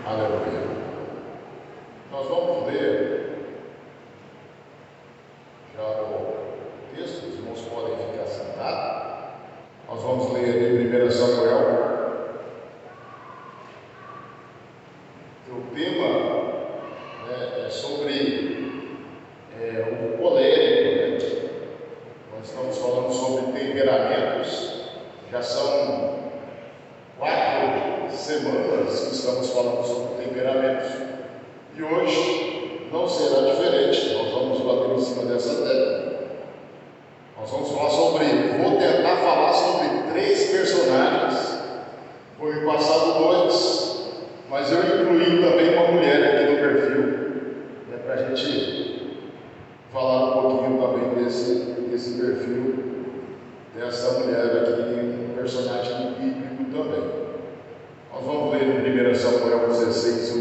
Aleluia. Nós vamos ler já o texto, os irmãos podem ficar sentados. Nós vamos ler em 1 Samuel. O tema é sobre o colérico. Nós estamos falando sobre temperamentos. Já são 4 semanas que estamos falando sobre temperamentos. E hoje não será diferente. Nós vamos bater em cima dessa tecla. Nós vamos falar vou tentar falar sobre 3 personagens. Foi passado 2, mas eu incluí também uma mulher aqui no perfil, para a gente falar um pouquinho também desse perfil, dessa mulher aqui, um personagem bíblico também. Nós vamos ler em 1 Samuel 16 o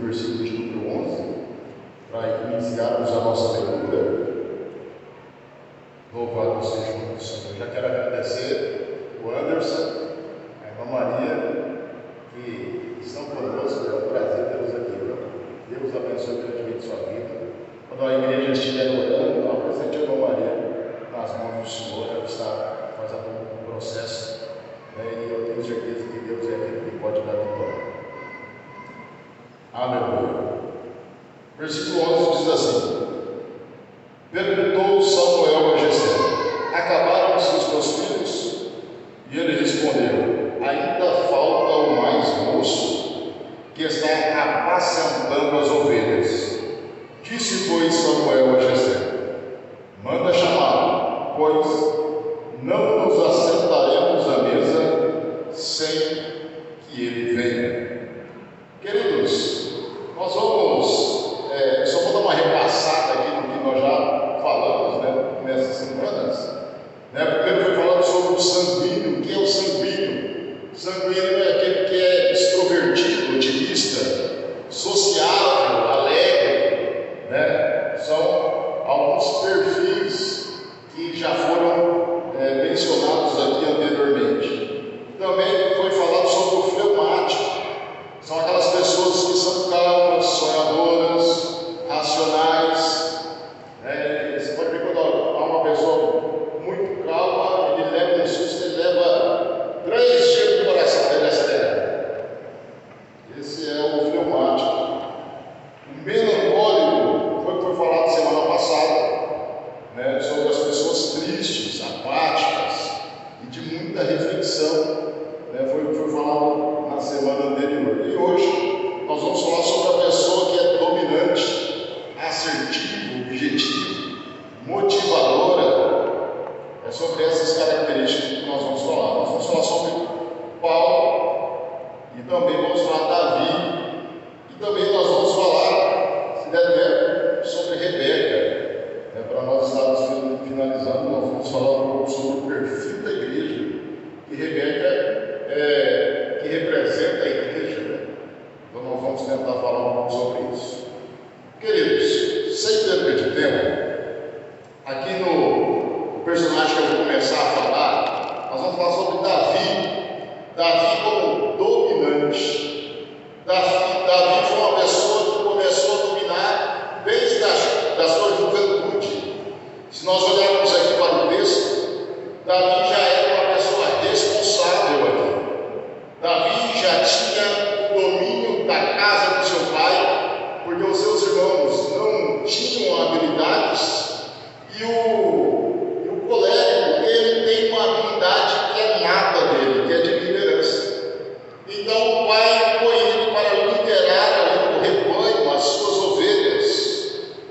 versículo de número 11, para iniciarmos a nossa leitura. Louvado seja o nome do Senhor. Já quero agradecer o Anderson, a irmã Maria, que estão conosco. É um prazer tê-los aqui. Deus abençoe grandemente sua vida. Quando a igreja estiver orando, apresente a irmã Maria nas mãos do Senhor. Ela está fazendo um processo, e eu tenho certeza que Deus é aquele que pode dar vitória. Aleluia. Versículo 11 diz assim: perguntou Samuel a Jessé: acabaram-se os teus filhos? E ele respondeu: ainda falta o mais moço, que está apacentando as ovelhas. Disse, pois, Samuel a Jessé: manda chamá-lo, pois não nos assentaremos à mesa sem que ele venha. Queridos, nós vamos só vou dar uma repassada aqui no que nós já falamos, nessas semanas. Primeiro foi falando sobre o sanguíneo. O que é o sanguíneo? O sanguíneo é aquele que é extrovertido, otimista, sociável, alegre, São alguns perfis que já foram mencionados aqui anteriormente. Também foi falado sobre o fleumático. São aquelas pessoas que são calmas, sonhadoras, racionais. Você pode ver quando há uma pessoa muito calma, ele leva um susto, ele leva 3 dias do coração dele acelerado. Esse é o fleumático. O melancólico foi falado semana passada, sobre as pessoas tristes, apáticas e de muita reflexão. Foi falado na semana anterior. E hoje nós vamos falar sobre a pessoa que é dominante, assertivo, objetivo, motivadora. É sobre essas características que nós vamos falar. Nós vamos falar sobre Paulo e também vamos falar Davi. E também nós vamos falar, se der tempo, sobre Rebeca. Para nós estarmos finalizando, nós vamos falar um pouco sobre o perfil da igreja, que Rebeca que representa a igreja. Então nós vamos tentar falar um pouco sobre isso. Queridos, sem perder de tempo, aqui no personagem que eu vou começar a falar, nós vamos falar sobre Davi. Davi como dominante. Davi foi uma pessoa que começou a dominar desde a sua juventude. Se nós olharmos aqui para o texto, Davi já era uma pessoa responsável aqui. Davi já tinha o domínio da casa do seu pai, porque os seus irmãos não tinham habilidades, e o colérico, ele tem uma habilidade que é nata dele, que é de liderança. Então o pai põe ele para liderar ali o rebanho, as suas ovelhas.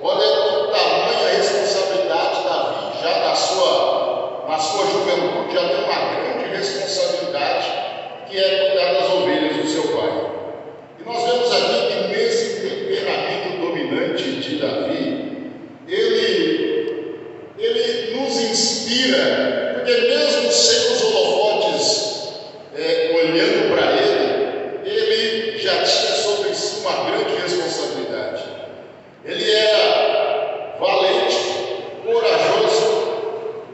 Olha o tamanho, a responsabilidade. Davi já na sua juventude já tem uma grande responsabilidade, que é cuidar das ovelhas do seu pai. E nós vemos aqui que nesse temperamento dominante de Davi, ele nos inspira, porque mesmo sem os holofotes olhando para ele já tinha sobre si uma grande responsabilidade. Ele era valente, corajoso,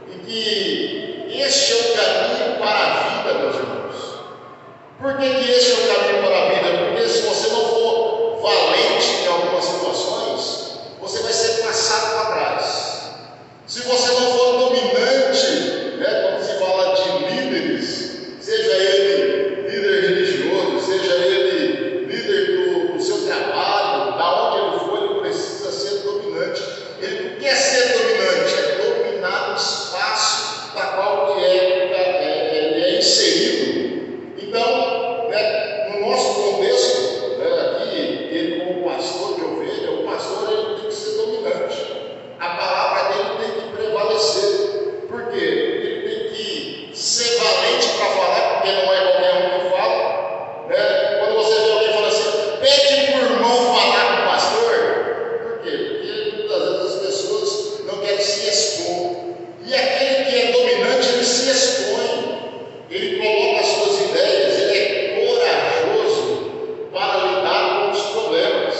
e que este é o caminho para a vida, meus irmãos. Por que esse é o caminho para a vida? Porque se você não for nosso contexto, né, aqui, ele como pastor de ovelha, o pastor ele tem que ser dominante. A palavra dele tem que prevalecer. Por quê? Ele tem que ser valente para falar, porque não é qualquer um que fala. Né? Quando você vê alguém falando assim, pede para o irmão falar com o pastor. Por quê? Porque muitas vezes as pessoas não querem se expor. E aquele que é dominante, ele se expõe. Ele coloca as suas ideias, ele é corajoso para lidar com os problemas.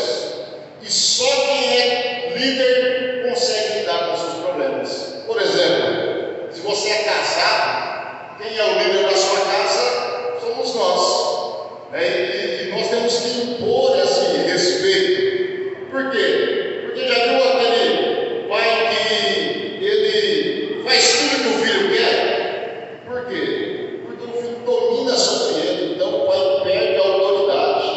E só quem é líder consegue lidar com os seus problemas. Por exemplo, se você é casado, quem é o líder da sua casa somos nós. Né? E nós temos que impor esse respeito. Por quê? Porque já viu aquele pai que ele faz tudo que o filho quer? Por quê? Porque o filho domina sobre ele, então o pai perde a autoridade.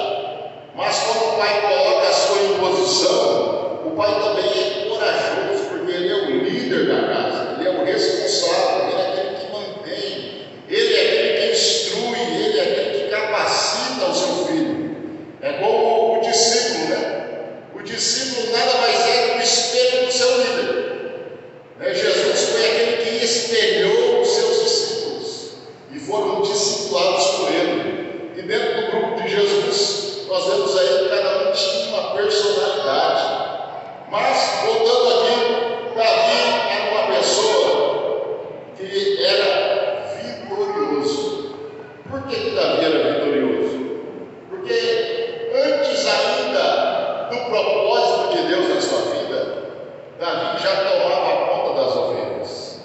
Mas quando o pai coloca a sua imposição, o pai também é corajoso, porque ele é o líder da casa, ele é o responsável, ele é aquele que mantém, ele é aquele que instrui, ele é aquele que capacita o seu filho. É como o discípulo, né? O discípulo nada mais é que o espelho do seu líder. Né? Jesus foi aquele que espelhou os seus discípulos e foram discipulados por ele. E dentro do grupo de Jesus, nós vemos aí que cada um tinha uma personalidade. Mas, voltando aqui, Davi era uma pessoa que era vitorioso. Por que Davi era vitorioso? Porque antes ainda do propósito de Deus na sua vida, Davi já tomava conta das ovelhas.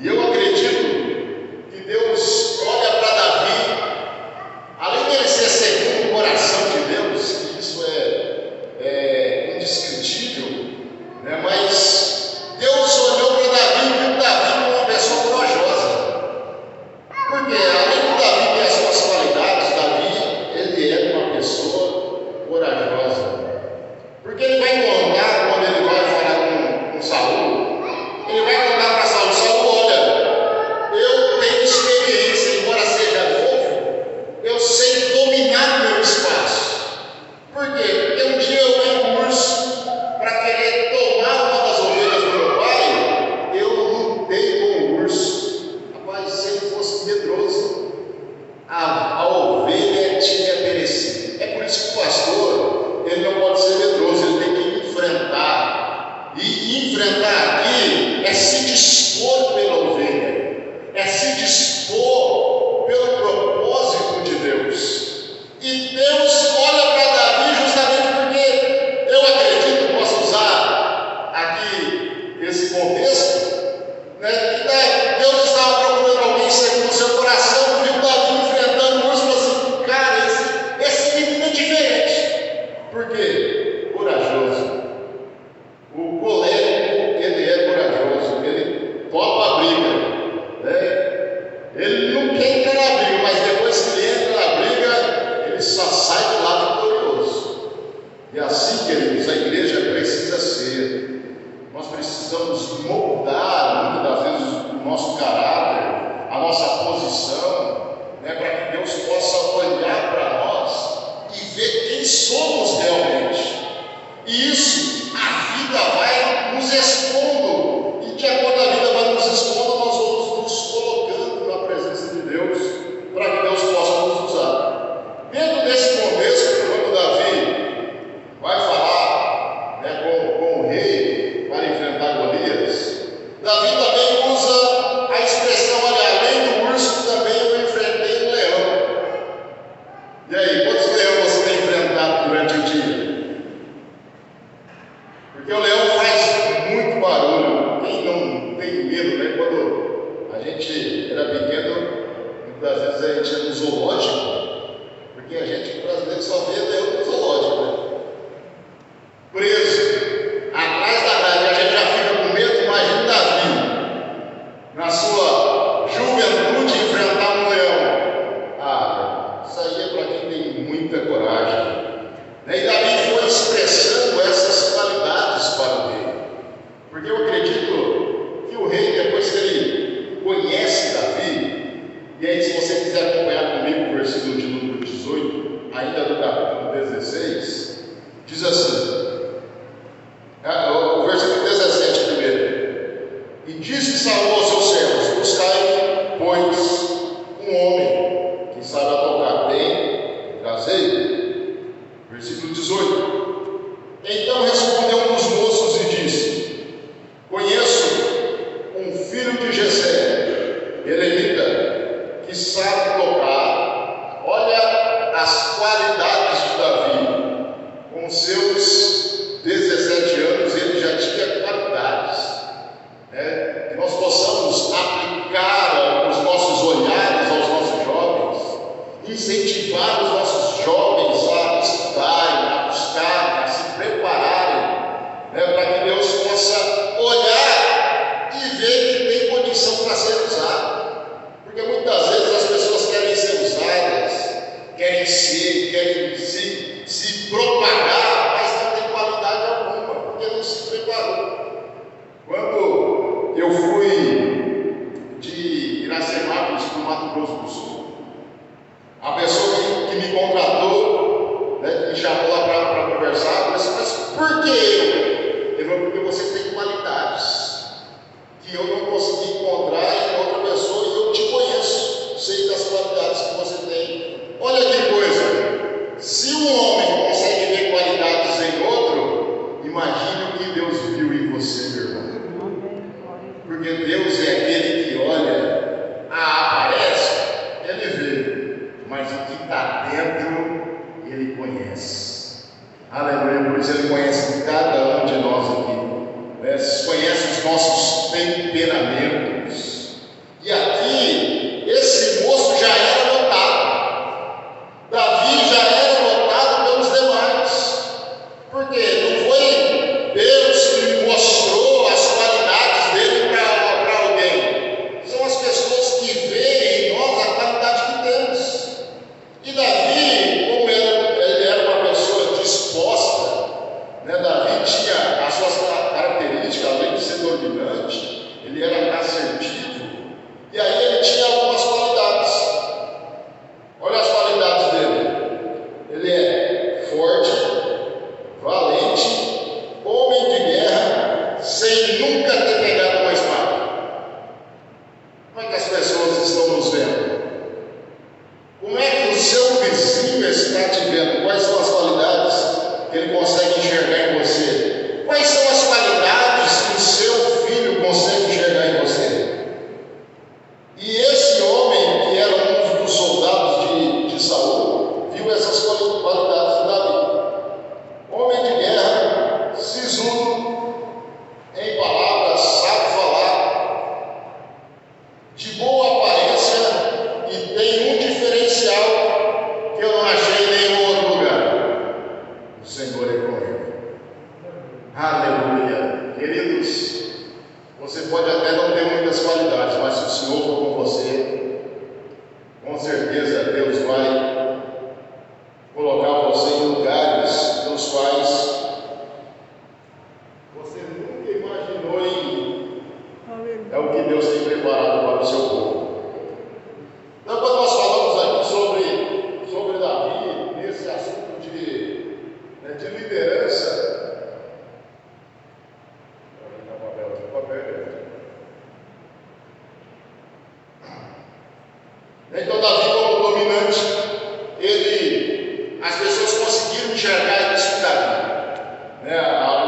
E eu acredito que Deus olha para Davi, além dele ser segundo o coração de Deus, que isso é indiscutível, né? Mas Deus olhou para Davi e viu Davi como uma pessoa corajosa. Porque além de Davi ter as suas qualidades, Davi, ele é uma pessoa corajosa. Porque ele vai contar, quando ele vai falar com Saul, ele vai contar para Saul, Saul, olha, eu tenho experiência, embora seja novo, eu sei dominar meu espaço. Por quê? Porque um dia eu vi um urso para querer tomar uma das ovelhas do meu pai, eu lutei com o urso. Rapaz, se ele fosse medroso, a ovelha tinha perecido. É por isso que o pastor, ele não pode ser medroso, ele tem que enfrentar. E enfrentar aqui é se dispor pela ovelha, é se dispor pelo propósito de Deus. E Deus olha para Davi justamente porque eu acredito, posso usar aqui esse contexto, né, que Deus estava procurando alguém segundo o seu coração, viu Davi enfrentando o urso e falou assim, cara, esse menino é diferente. Por quê? Corajoso. O colérico, ele é corajoso, ele topa a briga, né? Ele não quer entrar na briga, mas depois que ele entra na briga, ele só sai de lá vitorioso. E assim, queridos, a igreja precisa ser. Nós precisamos moldar, muitas das vezes, o nosso caráter, a nossa posição, né, para que Deus possa olhar para nós e ver quem somos realmente. E isso, a vida vai nos expondo, e de acordo com a vida vai nos expondo, nós vamos nos colocando na presença de Deus, para que Deus possa nos usar. Dentro desse contexto, quando Davi vai falar, né, com o rei para enfrentar Golias, Versículo 18. Então respondeu um dos moços e disse: conheço um filho de Jessé, elenita, que sabe tocar. Olha as qualidades de Davi. Com seus 17 anos ele já tinha qualidades, que nós possamos aplicar os nossos olhares aos nossos jovens, incentivar os nossos jovens a estudarem, a buscarem, a se prepararem, para que Deus possa olhar e ver que tem condição para ser usado. Porque muitas vezes as pessoas querem ser usadas, querem se propagar, mas não tem qualidade alguma, porque não se preparou. Quando eu fui de Iracemápolis para o Mato Grosso do Sul, a pessoa que me contratou, me chamou lá para conversar, eu disse: mas por que eu? Ele falou: porque você tem qualidades que eu não consegui encontrar em outra pessoa, e eu te conheço, sei das qualidades que você tem. Olha que coisa, se um homem consegue ver qualidades em outro, imagine o que Deus viu em você, meu irmão. Porque Deus é aquele que olha a aparência, ele vê, mas o que está dentro, ele conhece. Aleluia, por isso ele conhece cada um de nós aqui, conhece os nossos temperamentos. E aqui, esse moço já era notado, Davi já era notado pelos demais, porque não foi Deus que mostrou as qualidades dele para alguém, são as pessoas que veem em nós a qualidade que temos. E Davi, como ele era uma pessoa disposta, Davi tinha as suas características, além de ser dominante, ele era assertivo, e aí ele tinha algumas qualidades. Olha as qualidades dele: ele é forte, valente, homem de guerra, sem nunca ter pegado uma espada. Como é que as pessoas estão nos vendo? Como é que o seu vizinho está te vendo? Quais são as qualidades que ele consegue enxergar em você? Quais são as qualidades que o seu filho consegue enxergar em você? E esse homem, que era um dos soldados de Saul, viu essas qualidades de Davi. Homem de guerra, sisudo, em palavras, sabe falar, de boa aparência, e tem um diferencial que eu não achei em nenhum outro lugar: o Senhor é com ele. Aleluia. Queridos, você pode até não ter muitas qualidades, mas se o Senhor for com você, com certeza Deus vai colocar você em lugares nos quais você nunca imaginou em. É o que Deus tem preparado para o seu povo. Então, quando nós falamos aqui sobre Davi, nesse assunto de liderança, então Davi, como dominante, as pessoas conseguiram enxergar isso em Davi,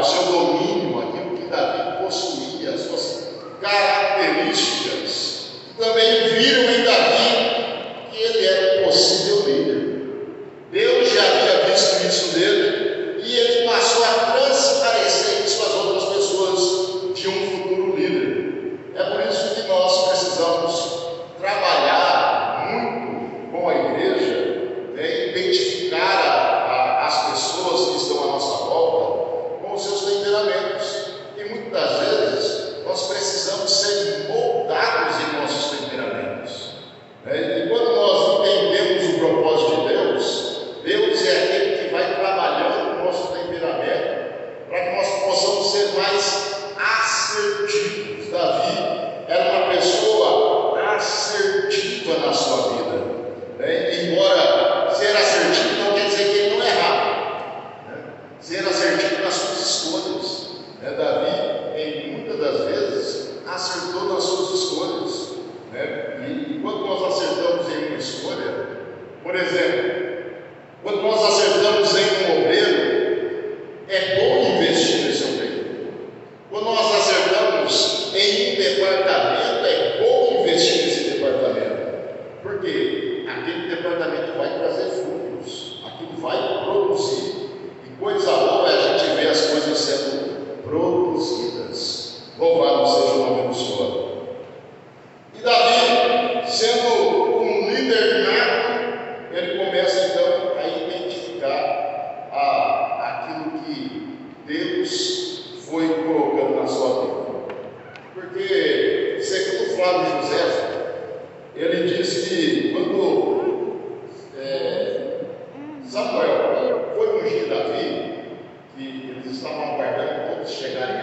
o seu domínio, aquilo que Davi possuía, as suas características. Também viram em Davi que ele era um possível líder. Deus já havia visto isso nele, e ele passou a transparecer isso às outras pessoas de um futuro líder. É por isso que nós precisamos trabalhar muito com a igreja, identificar as pessoas que estão à nossa volta com os seus temperamentos. E muitas vezes nós precisamos ser moldados em nossos temperamentos. E quando nós entendemos o propósito de Deus, Deus é aquele que vai trabalhando o nosso temperamento para que nós possamos ser mais assertivos. Davi era uma pessoa assertiva na sua vida. Embora ser assertivo não quer dizer que ele não errava. Ser assertivo nas suas escolhas. Davi, muitas das vezes, acertou nas suas escolhas. E quando nós acertamos em uma escolha, por exemplo, quando nós acertamos em um obreiro, ungir Davi, que eles estavam aguardando todos chegarem,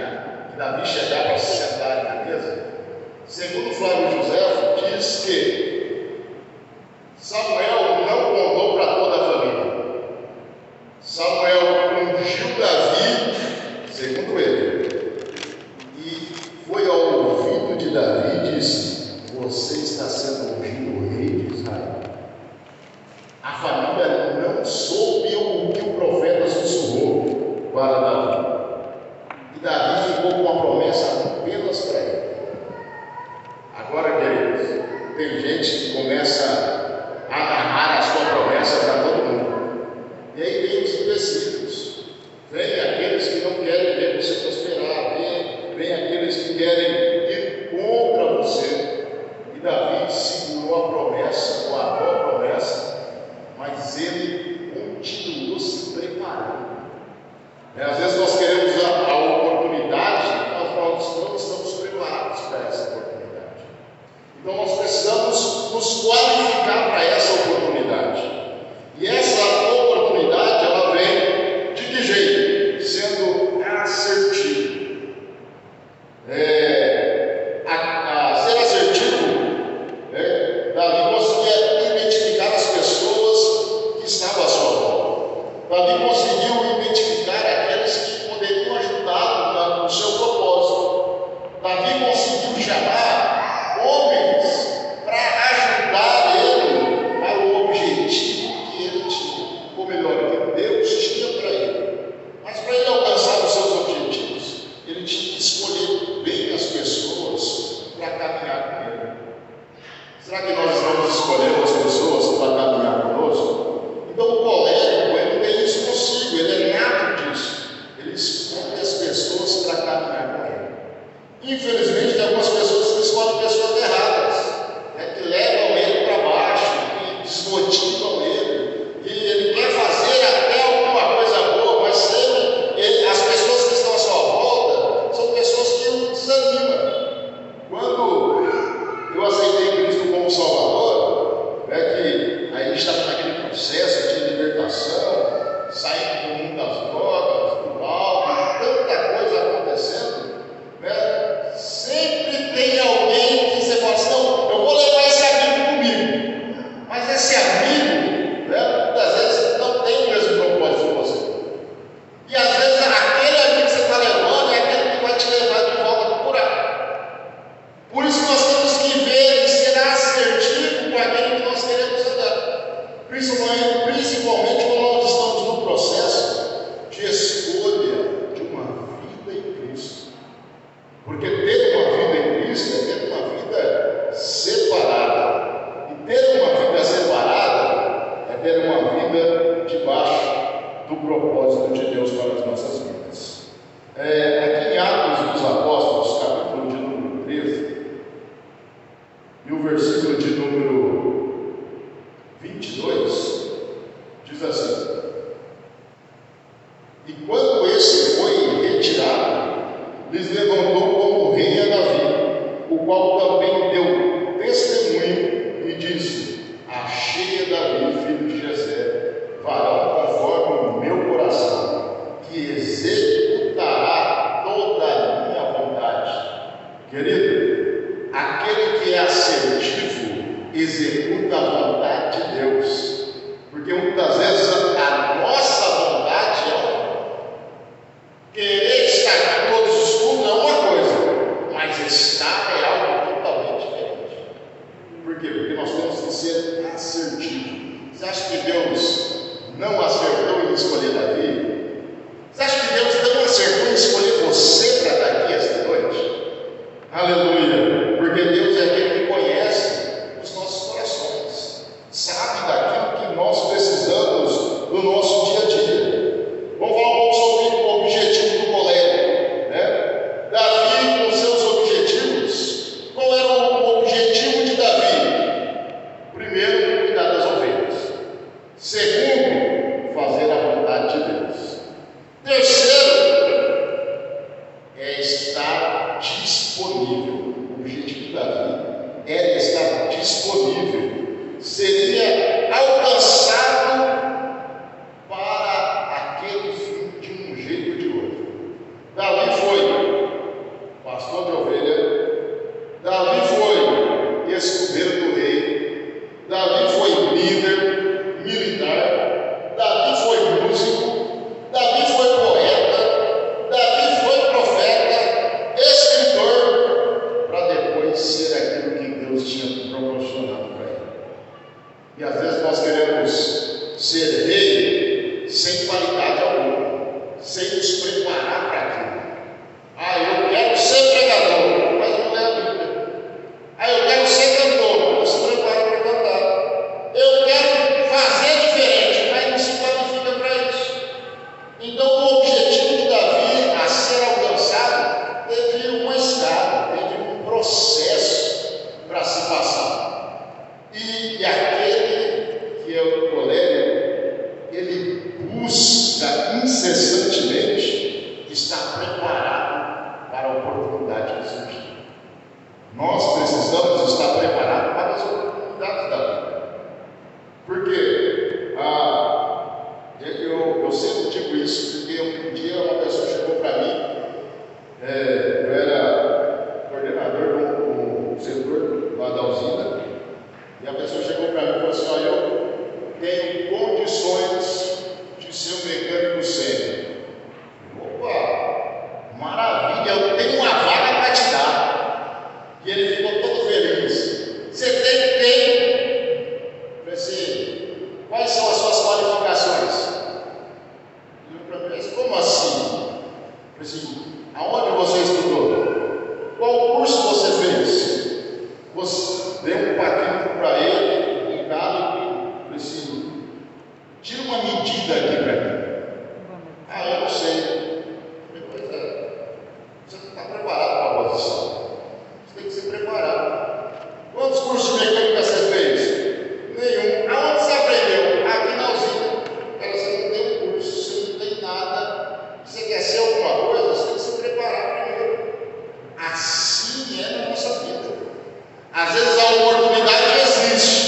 que Davi chegar para se sentarem na mesa, segundo Flávio José, diz que Samuel não contou para toda a família. Samuel ungiu Davi, segundo ele, e foi ao ouvido de Davi e disse: você está sendo ungido o rei de Israel. A família não soube o que o profeta sussurrou para Davi. E Davi ficou com a promessa apenas para ele. Agora, queridos, tem gente que começa a narrar a sua promessa para todo mundo. E aí vem os indecisos. Vem aqueles que não querem ver você prosperar. Vem aqueles que querem ir contra você. E Davi segurou a promessa, guardou a promessa, mas ele continuou se preparando. Às vezes nós queremos a oportunidade, mas nós não estamos preparados para essa oportunidade. Então nós precisamos nos qualificar para essa oportunidade. E essa oportunidade, ela vem de que jeito? Sendo assertivo. Ser assertivo, Davi conseguia identificar as pessoas que estavam à sua volta. Davi conseguiu identificar aqueles que poderiam ajudá-lo no seu propósito. Davi conseguiu chamar homens para ajudar ele para o objetivo que ele tinha, ou melhor, que Deus tinha para ele. Mas para ele alcançar os seus objetivos, ele tinha que escolher bem as pessoas para caminhar com ele. Será que nós estamos escolhendo as pessoas para caminhar conosco? Então o colérico, ele tem isso consigo, ele é nato disso. Ele escolhe as pessoas para caminhar com ele. Infelizmente, tem algumas pessoas que escolhem pessoas erradas, que levam ele para baixo, que desmotivam ele, e ele quer fazer até alguma coisa boa, mas sempre as pessoas que estão à sua volta são pessoas que o desanimam. Quando eu aceitei Cristo como Salvador, que a gente estava naquele processo de libertação, saindo do mundo das drogas, do álcool, tanta coisa acontecendo, sempre tem alguém que você fala assim: não, eu vou levar esse amigo comigo. Mas esse amigo, muitas vezes não tem o mesmo propósito que você. E às vezes aquele amigo que você está levando é aquele que vai te levar de volta para o buraco. Por isso nós temos que ver e ser assertivo com aquele que nós queremos andar. Principalmente quando nós estamos no processo de escolha de uma vida em Cristo. Porque ter uma vida em Cristo é ter uma vida separada. E ter uma vida separada é ter uma vida debaixo do propósito de Deus para as nossas vidas. Aqui em Atos dos Apóstolos, capítulo de número 13, e o versículo de número 22, diz assim: e quando esse foi retirado, lhes levantou como rei a Davi, o qual também deu testemunho e disse: achei a Davi, filho de Jessé, varão conforme o meu coração, que executará toda a minha vontade. Querido, aquele que é assertivo executa a vontade de Deus, porque muitas vezes a nossa vontade querer estar em todos os cultos é uma coisa, mas estar é algo totalmente diferente. Por quê? Porque nós temos que ser assertivos. Você acha que Deus não acertou em escolher Davi? Você acha que Deus não acertou em escolher você para estar aqui esta noite? Aleluia! Porque Deus é aquele que conhece os nossos corações, sabe daquilo que nós precisamos no nosso dia a dia. Vamos falar um pouco sobre o objetivo do colérico, Davi, com seus objetivos. Qual era o objetivo de Davi? Primeiro, cuidar das ovelhas. Segundo, fazer a vontade de Deus. Terceiro, busca incessantemente está preparado para a oportunidade que surgir. Nós precisamos estar preparados para as oportunidades da vida. Porque eu sempre digo isso, porque um dia uma pessoa chegou para mim, eu era coordenador do setor lá da usina, e a pessoa chegou para mim e falou assim: olha, eu tenho condições de ser um mecânico sênior. Opa, maravilha, eu tenho uma vaga para te dar. E ele ficou todo feliz. Você tem? Eu falei assim: quais são as suas qualificações? Ele falou para mim: como assim? Eu falei assim: aonde você estudou? Qual curso você fez? Você deu um paquete para ele, ligado, e falei assim: tira uma medida aqui para mim. Eu não sei. Pois é, você não está preparado para a posição. Você tem que se preparar. Quantos cursos de mecânica você fez? Nenhum. Aonde você aprendeu? Aqui na usina. Cara, você não tem um curso, você não tem nada. Você quer ser alguma coisa, você tem que se preparar primeiro. Assim é na nossa vida. Às vezes a oportunidade existe,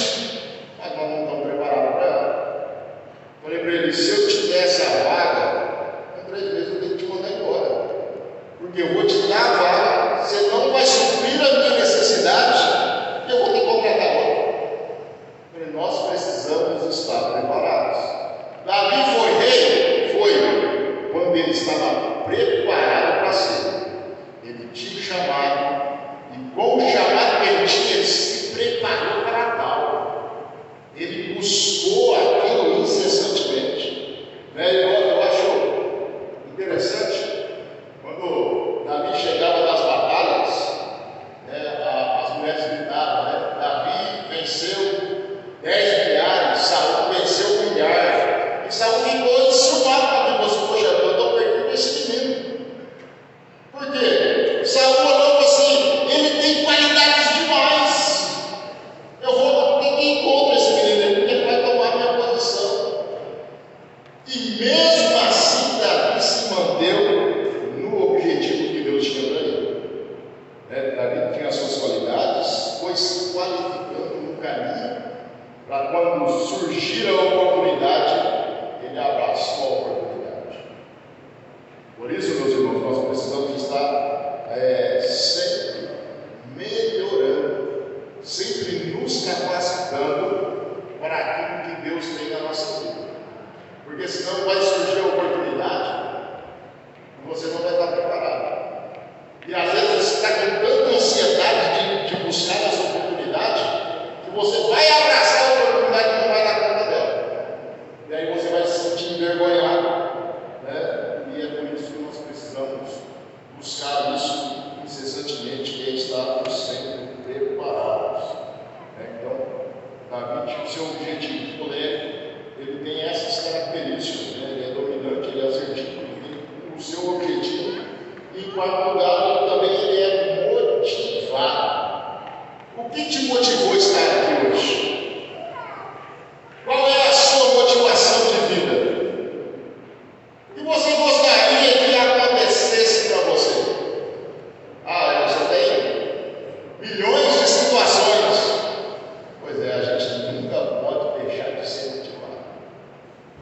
mas nós não estamos preparados para ela. Falei para ele: se eu te desse a vaga, em 3 meses eu tenho que te mandar embora. Porque eu vou te dar a vaga, você não vai suprir a minha necessidade, e eu vou ter que contratar outra. Falei: nós precisamos estar preparados. Davi foi rei? Foi, quando ele estava preparado para ser. Ele tinha chamado, e com o chamado que ele tinha, ele se preparou para tal. Ele buscou aquilo incessantemente. Eu acho interessante, quando Davi chegava das batalhas, as mulheres gritavam, Davi venceu 10 milhares, Saul venceu 1 milhar. E Saul ficou enciumado com a Bíblia: poxa, eu estou perdido esse menino. Por quê? Saul olhou assim: ele tem qualidades demais. Eu vou ter que encontrar esse menino, porque ele vai tomar minha posição. E mesmo assim, Davi se manteve no objetivo que Deus tinha para ele. Davi tinha as suas qualidades, foi se qualificando no caminho, para quando surgir a oportunidade, ele abraçou a oportunidade. Por isso, meus irmãos, nós precisamos estar sempre melhorando, sempre nos capacitando para aquilo que Deus tem na nossa vida. Porque senão vai surgir a oportunidade e você não vai estar preparado. E às vezes você está com tanta ansiedade de buscar essa oportunidade, que você vai abraçar a oportunidade e não vai dar conta dela. E aí você vai se sentir envergonhado, E é por isso que nós precisamos buscar isso incessantemente, que é estarmos sempre preparados. Então, Davi tinha o seu objetivo, ele tem essas características, ele é dominante, ele é assertivo, ele tem o seu objetivo. Em quarto lugar, ele é motivado. O que te motivou a estar aqui hoje? Qual é a sua motivação de vida? O que você gostaria que acontecesse para você? Você tem milhões de situações. Pois é, a gente nunca pode deixar de ser motivado.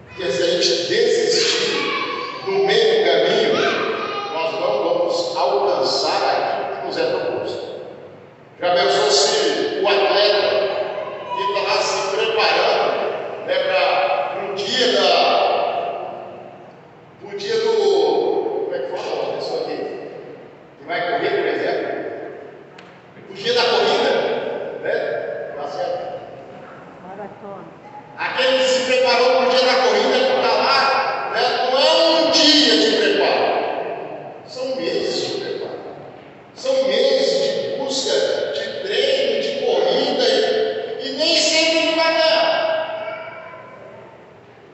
Porque se a gente desistir no meio do caminho, nós não vamos alcançar aquilo que nos é proposto. Já pensou se o atleta que está lá se preparando para um dia como é que fala uma pessoa aqui que vai correr, por exemplo, o dia da corrida, tá certo? Maratona. Aquele que se preparou para o dia da corrida, que está lá, não é um dia de preparo, são meses de preparo, são meses de busca, de treino, de corrida, e nem sempre ele vai ganhar.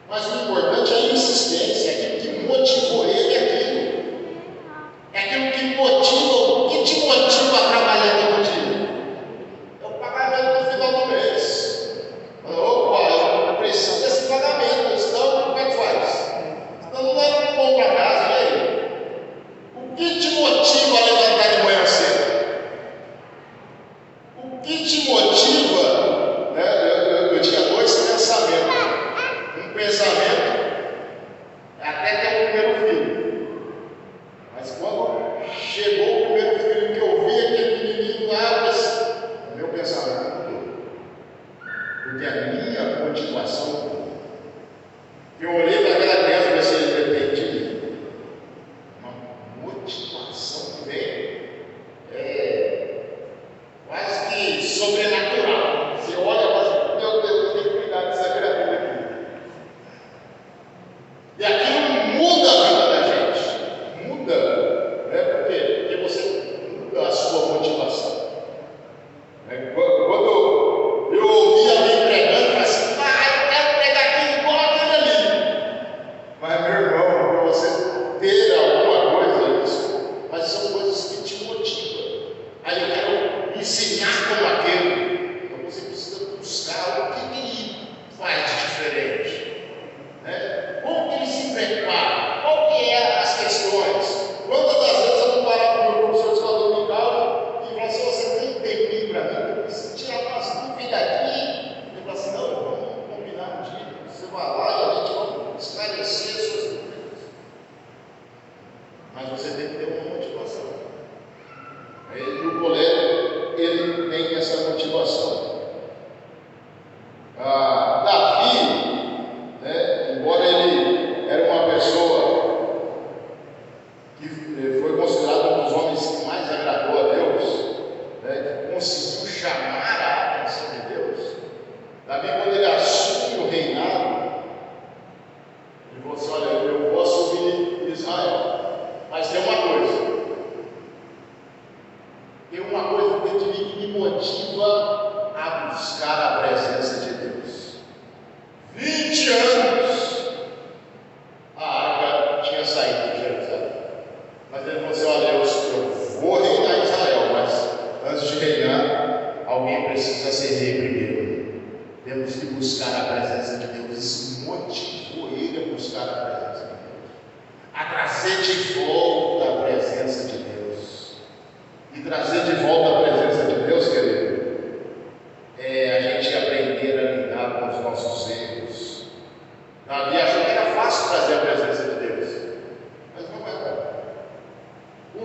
Mas o importante é a insistência, aquilo que motivou ele, é aquilo que motiva, o que te motiva a trabalhar todo dia? É o pagamento no final do mês. Opa, eu preciso desse pagamento, então como é que faz? falou assim: olha, eu vou assumir Israel, mas tem uma coisa que me motiva a buscar a presença de Deus. 20 anos a arca tinha saído de Jerusalém, mas ele falou assim: olha, eu vou reinar em Israel, mas antes de reinar, alguém precisa ser rei primeiro. Temos que buscar a presença de Deus. Isso motivou ele a buscar a presença de Deus, a trazer de volta a presença de Deus. E trazer de volta a presença de Deus, querido, é a gente aprender a lidar com os nossos erros. Davi achou que era fácil trazer a presença de Deus, mas não é.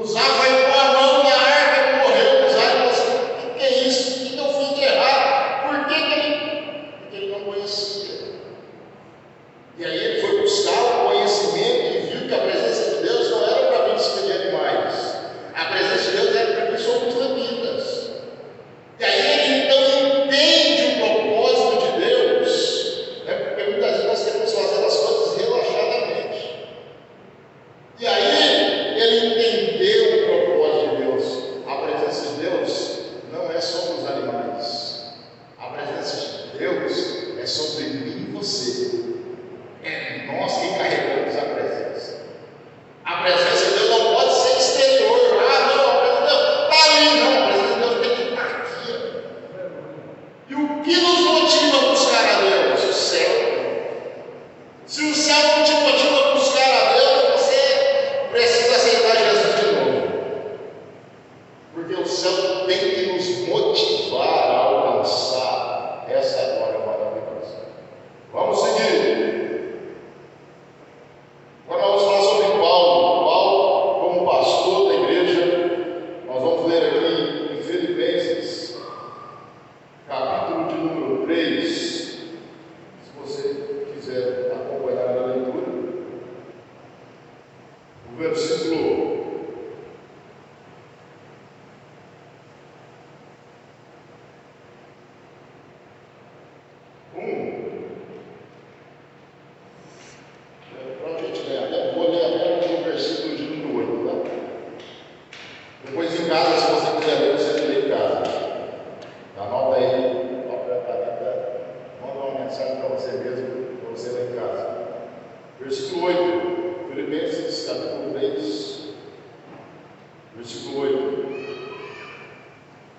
Uzá foi pôr a mão na arca e morreu. Uzá falou assim: o que é isso? O que eu fiz de errado? Por que ele não conhecia? E aí ele foi buscar o conhecimento e viu que a presença de Deus não era para vítimas de animais. A presença de Deus era para pessoas levitas. E aí ele então entende o propósito de Deus, né? Porque muitas vezes nós queremos fazer as coisas relaxadamente. E aí ele entendeu o propósito de Deus. A presença de Deus não é sobre os animais. A presença de Deus é sobre mim e você. É nós que carregamos a presença. A presença de Deus não pode ser exterior. Ah, não, a presença de Deus está ali. Não, a presença de Deus tem que estar aqui. E o que nos motiva a buscar a Deus? O céu. Se o céu não te motiva a buscar a Deus, você precisa aceitar Jesus de novo. Porque o céu tem que nos motivar a alcançar essa glória maravilhosa. Vamos seguir. Agora nós vamos falar sobre Paulo. Paulo, como pastor da igreja, nós vamos ler aqui em Filipenses, capítulo de número 3. Se você quiser acompanhar a leitura, o versículo 1. Para a gente ler, vou ler apenas o versículo de número 8, tá? Depois em casa, se você quiser ler, você lê em casa. Anota aí, papel, caneta, manda uma mensagem para você mesmo, para você ler em casa. Versículo 8, Filipenses, capítulo 3, versículo 8.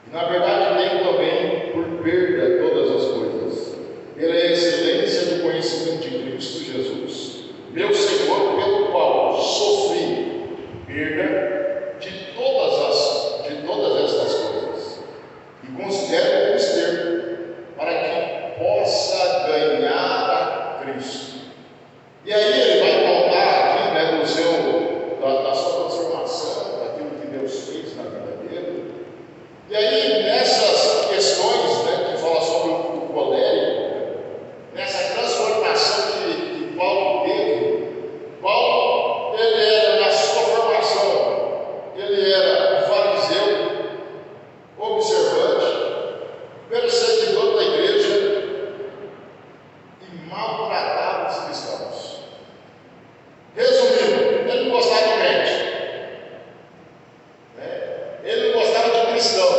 E na verdade tenho também por perda todas as coisas, pela excelência do conhecimento de Cristo Jesus, meu Senhor, pelo qual sofri perda de todas estas coisas, e considero como esterco, para que possa ganhar a Cristo. E aí ele vai contar aqui, né, da sua transformação, daquilo que Deus fez na vida dele. E aí, nessas questões, né, que fala sobre o colérico, nessa transformação que Paulo teve, Paulo, ele era, na sua formação, ele era fariseu, observante, perseguidor da igreja e maltratava os cristãos. Resumindo, ele não gostava de crente, né? Ele não gostava de cristão.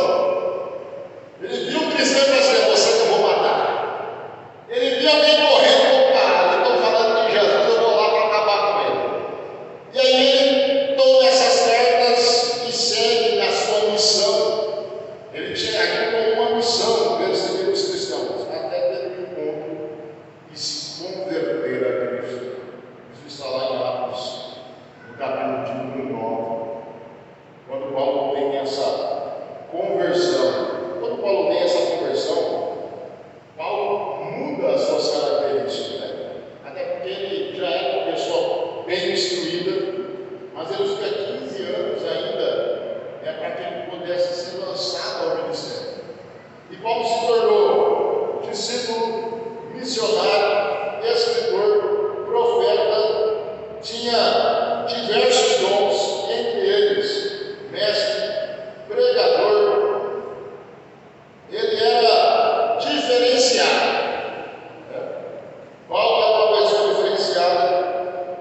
Ele viu um cristão e falou assim: você que eu vou matar. Ele viu alguém morrendo com parado, estão falando de Jesus, eu vou lá para acabar com ele. E aí ele toma essas cartas e segue na sua missão. Ele tinha aqui como uma missão perseguir os cristãos, até ter um encontro e se converter a Cristo. Isso está lá em Atos, no capítulo de número 9. Quando Paulo tem essa conversão, Paulo muda as suas características, né? Até porque ele já é uma pessoa bem instruída, mas ele fica 15 anos ainda, para que ele pudesse ser lançado ao ministério. E Paulo se tornou discípulo, missionário, escritor, profeta, tinha diversos dons, entre eles mestre, pregador. Ele era diferenciado, né? Paulo era uma pessoa diferenciada,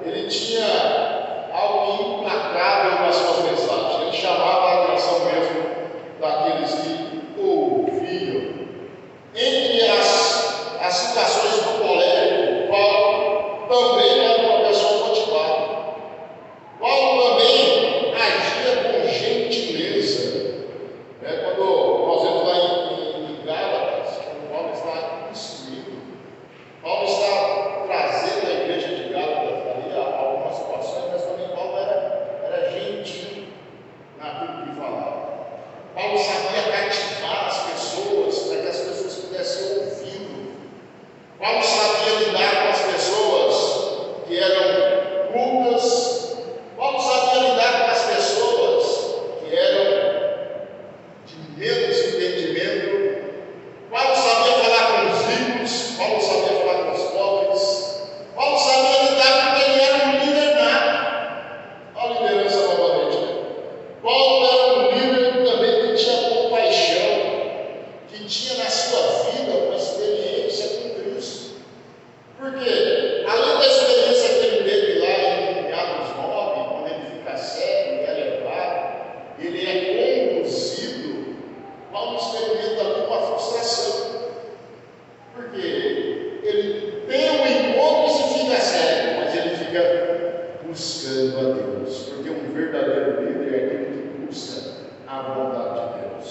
buscando a Deus, porque um verdadeiro líder é aquele que busca a vontade de Deus.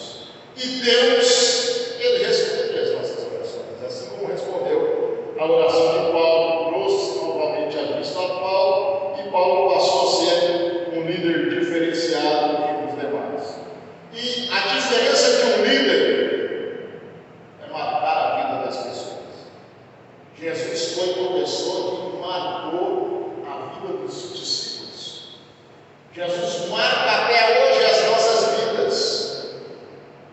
E Deus, Ele responde as nossas orações, assim como respondeu a oração de Paulo, trouxe novamente a vista a Paulo, e Paulo passou a ser um líder diferenciado dos demais. E a diferença de um líder é marcar a vida das pessoas. Jesus foi uma pessoa que marcou a vida dos discípulos. Jesus marca até hoje as nossas vidas.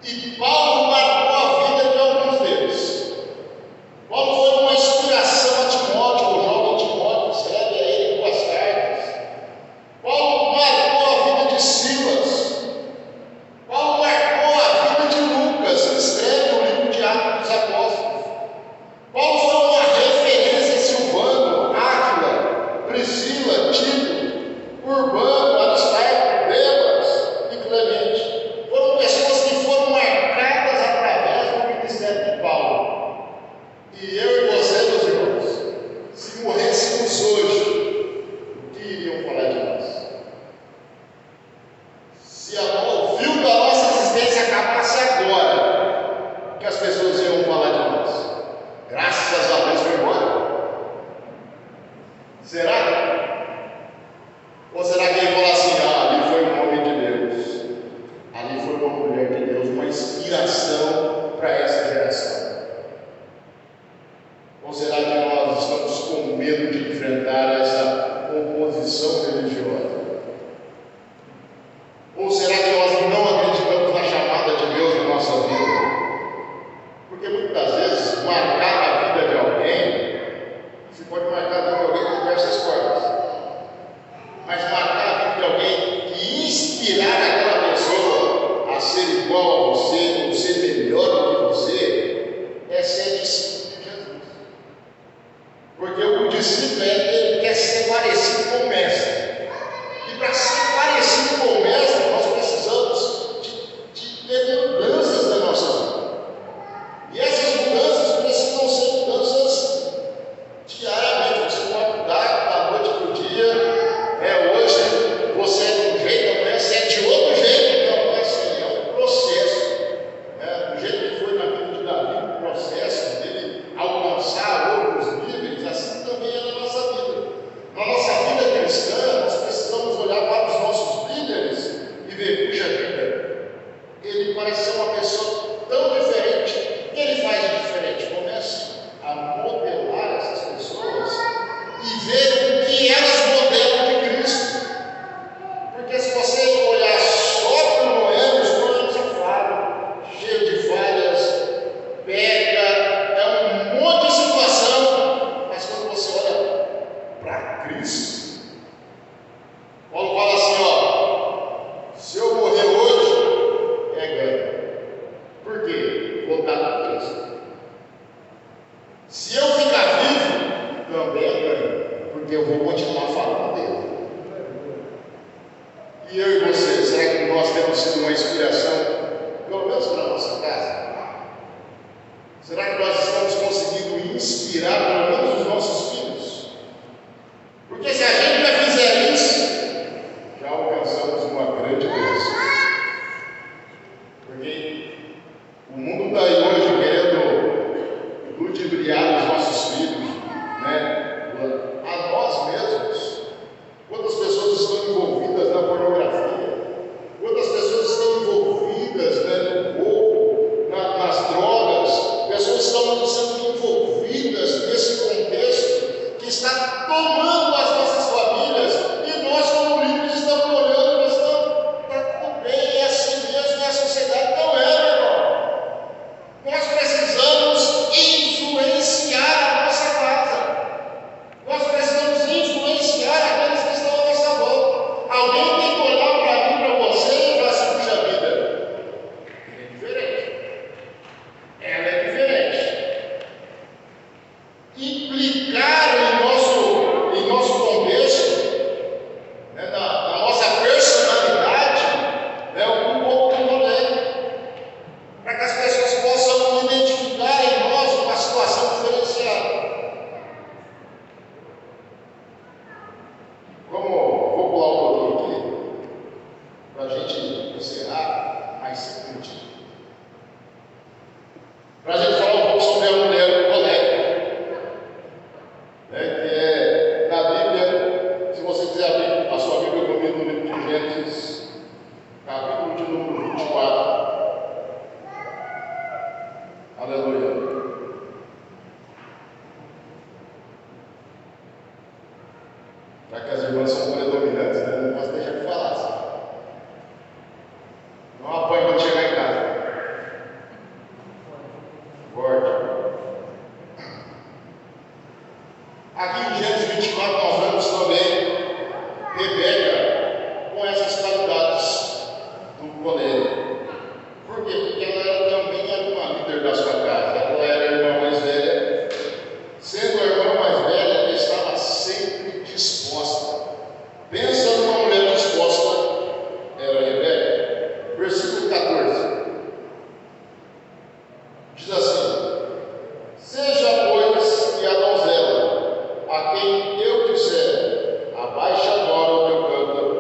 E Paulo marcou a vida de alguns deles. Paulo foi uma inspiração a Timóteo, o jovem Timóteo, escreve a ele duas cartas. Paulo marcou a vida de Silas. Paulo marcou a vida de Lucas, que escreve o livro de Atos dos Apóstolos. Paulo foi uma referência a Silvano, Áquila, Priscila, Tito, Urbano, Aristarco, Demas e Clemente. Foram pessoas que foram marcadas através do ministério de Paulo. E eu e você, meus irmãos, se morrêssemos hoje, o que iriam falar de nós? Se o fio da nossa existência acabasse agora, o que as pessoas iam falar de nós? Graças a Deus foi embora. Será? Ou será que ele fala assim, ali foi um homem de Deus, ali foi uma mulher de Deus, uma inspiração para essa geração? Ou será que nós estamos com medo de enfrentar essa oposição religiosa? Ou será que nós não acreditamos na chamada de Deus na nossa vida? Porque muitas vezes marcar a vida de alguém, você pode marcar a vida de alguém de diversas formas, mas marcar a vida de alguém e inspirar aquela pessoa a ser igual a você, ou ser melhor do que você, é ser discípulo de Jesus. Porque o discípulo ele quer ser parecido com o mestre. E para ser parecido com o mestre, nós precisamos de ter mudanças na nossa vida. E essas mudanças precisam ser mudanças diariamente. Você pode mudar da noite para o dia. Hoje você é de um jeito, amanhã você é de outro jeito. Não é assim, é um processo. Do jeito que foi na vida de Davi, o processo dele alcançar outros níveis, assim também é na nossa vida. Na nossa vida cristã, nós precisamos olhar para os nossos líderes e ver, puxa vida, ele parece ser uma pessoa tão diferente. O que ele faz de diferente? Comece a modelar essas pessoas e ver o que elas modelam de Cristo. Porque se você olhar só para o Noêmio é falho, cheio de falhas, pega, é um monte de situação, mas quando você olha para Cristo, Paulo fala assim, se eu morrer hoje, é ganho. Por quê? Vou estar com Cristo. Se eu ficar vivo, também é ganho, porque eu vou continuar falando dele. E eu e você, será que nós temos sido uma inspiração, pelo menos para a nossa casa? Será que nós estamos conseguindo inspirar pelo menos os nossos filhos? Porque se a gente já fizer isso, já alcançamos uma grande bênção. Porque o mundo está aí hoje querendo ludibriar os nossos filhos, a nós mesmos. Quantas pessoas estão envolvidas na pornografia? Quantas pessoas estão envolvidas que as irmãs são predominantes, né? Não posso deixar de falar. Assim. Não apanhe quando chegar em casa. Forte. Aqui em Gênesis 24 nós vemos também Rebeca com essas qualidades do goleiro. Por quê? Porque ela também era uma líder da sua casa. Ela era a irmã mais velha. Sendo a irmã mais velha, ela estava sempre disposta. Pensa numa mulher disposta, era Rebeca. Versículo 14. Diz assim: seja, pois, que a donzela, a quem eu disser, abaixa agora o teu cântaro,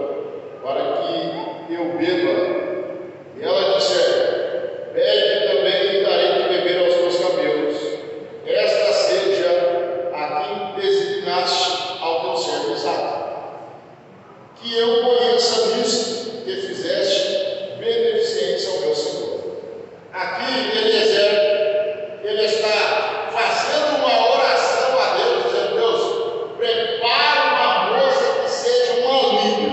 para que eu beba, e ela disser, bebe também e darei de beber aos teus camelos, esta seja a quem designaste ao teu servo Isaque. Que eu conheça nisto que fizeste beneficência ao meu Senhor. Aqui ele está fazendo uma oração a Deus, dizendo: Deus, prepara uma moça que seja uma líder,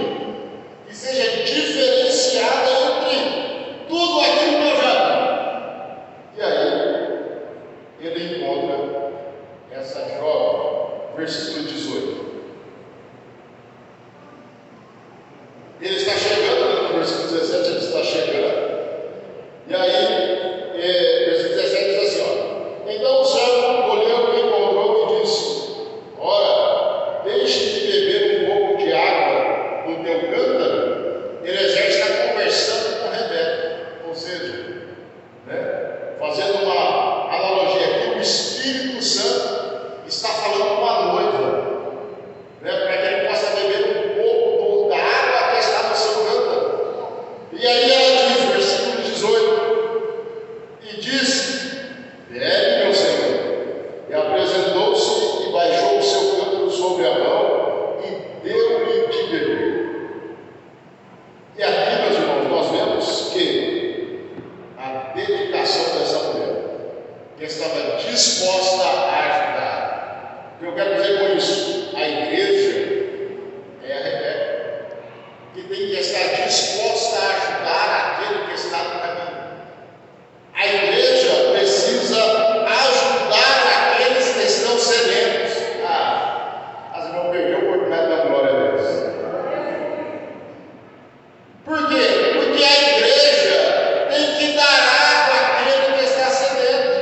que seja diferenciada entre tudo aquilo que eu já vi. E aí, ele encontra essa jovem, versículo 18. Ele está chegando, no versículo 17, ele está chegando. E aí, versículo 17 diz assim: ó, então o servo colheu o que encontrou e disse: ora, deixe de beber um pouco de água do teu cântaro. Eliezer está conversando com Rebeca, ou seja, né, fazendo uma analogia aqui, o Espírito Santo está falando com a noiva, né, para que ele possa beber um pouco da água que está no seu cântaro. E aí ela diz, versículo 18: e disse: bebe, meu Senhor. E apresentou-se e baixou o seu cântaro sobre a mão e deu-lhe de beber. E aqui, meus irmãos, nós vemos que a dedicação dessa mulher, que estava disposta a ajudar. O que eu quero dizer com isso? A igreja é a Rebeca, que tem que estar disposta a ajudar aquele que está no caminho. A igreja precisa ajudar aqueles que estão sedentos. As irmãs perderam a oportunidade da glória a Deus. Por quê? Porque a igreja tem que dar água àquele que está sedento.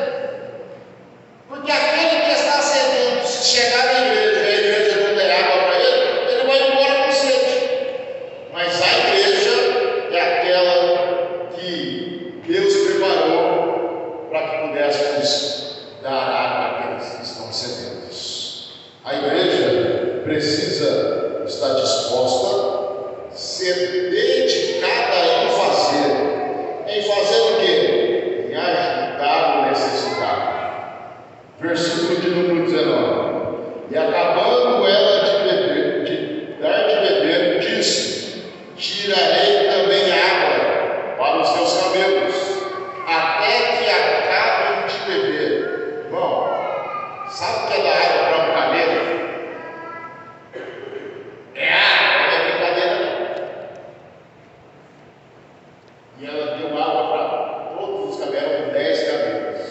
Porque aquele que está sedento, se chegar na igreja e a igreja não der água para ele vai embora com sede. Mas a igreja é aquela que Deus preparou para que pudéssemos dar água àqueles que estão sedentos. A igreja precisa estar disposta, ser dedicada em fazer o quê? Em ajudar o necessitado. Versículo de número 19: e acabando ela de dar de beber, disse: tirarei também água para os teus camelos, até que acabem de beber. Bom, sabe o que é dar água para um camelo? É água, não é brincadeira não. E ela deu água para todos os camelos, eram 10 camelos.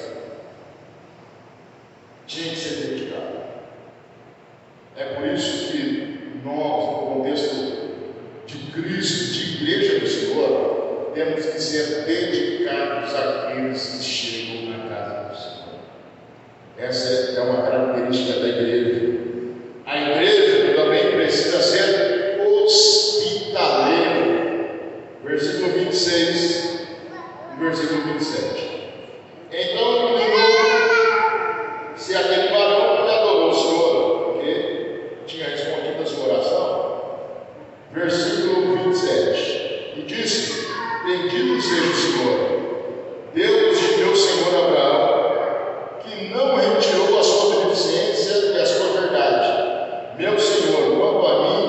Tinha que ser dedicado. É por isso que nós, no contexto de Cristo, de igreja do Senhor, temos que ser dedicados àqueles que chegam na casa do Senhor. Essa é uma característica da igreja. A igreja também precisa ser hospitaleira. Versículo 26 e versículo 27. Então inclinou-se aquele varão e adorou o Senhor, porque tinha respondido a sua oração. Versículo 27. E disse: bendito seja o Senhor, Deus de meu Senhor Abraão, que não retirou a sua beneficência e a sua verdade. Meu Senhor, quanto a mim,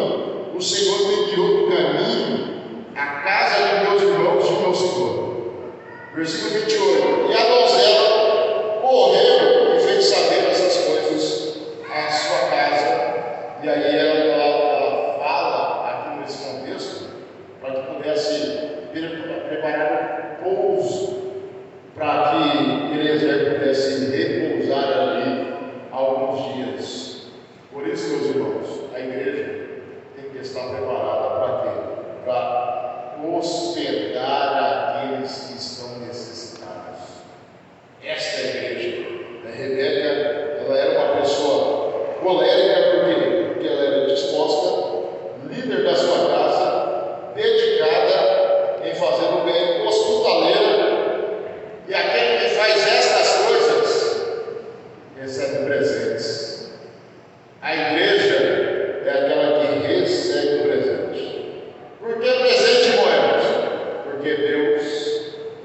o Senhor me guiou do caminho à casa de meus irmãos de meu Senhor. Versículo 28. E a donzela correu e fez saber essas coisas à sua casa. E aí ela está preparada para quê? Para hospedar aqueles que estão necessitados. Esta é a igreja. Rebeca, ela era uma pessoa colérica, por quê? Porque ela era disposta, líder da sua casa, dedicada em fazer o bem, hospitaleira, e aquele que faz estas coisas recebe presentes. A igreja é aquela que recebe o presente. Por que presente, irmãos? Porque Deus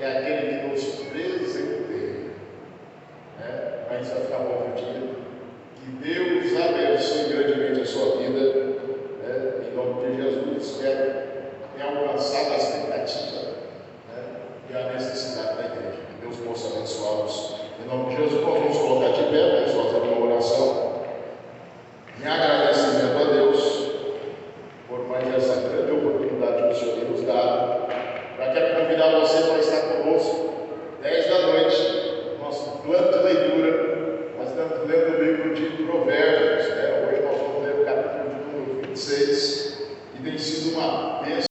é aquele que nos presenteia. Aí você vai ficar bom no dia. Que Deus abençoe grandemente a sua vida. Em nome de Jesus, espero ter alcançado a expectativa e a necessidade da igreja. Que Deus possa abençoá-los. Em nome de Jesus, nós vamos colocar de pé, vamos fazer uma oração em agradecimento a Deus por mais essa grande oportunidade que o Senhor tem nos dado. Quero convidar você para estar conosco 10 da noite, nosso plano de leitura. Nós estamos lendo o livro de Provérbios. Hoje nós vamos ler o capítulo de número 26, e tem sido uma bênção.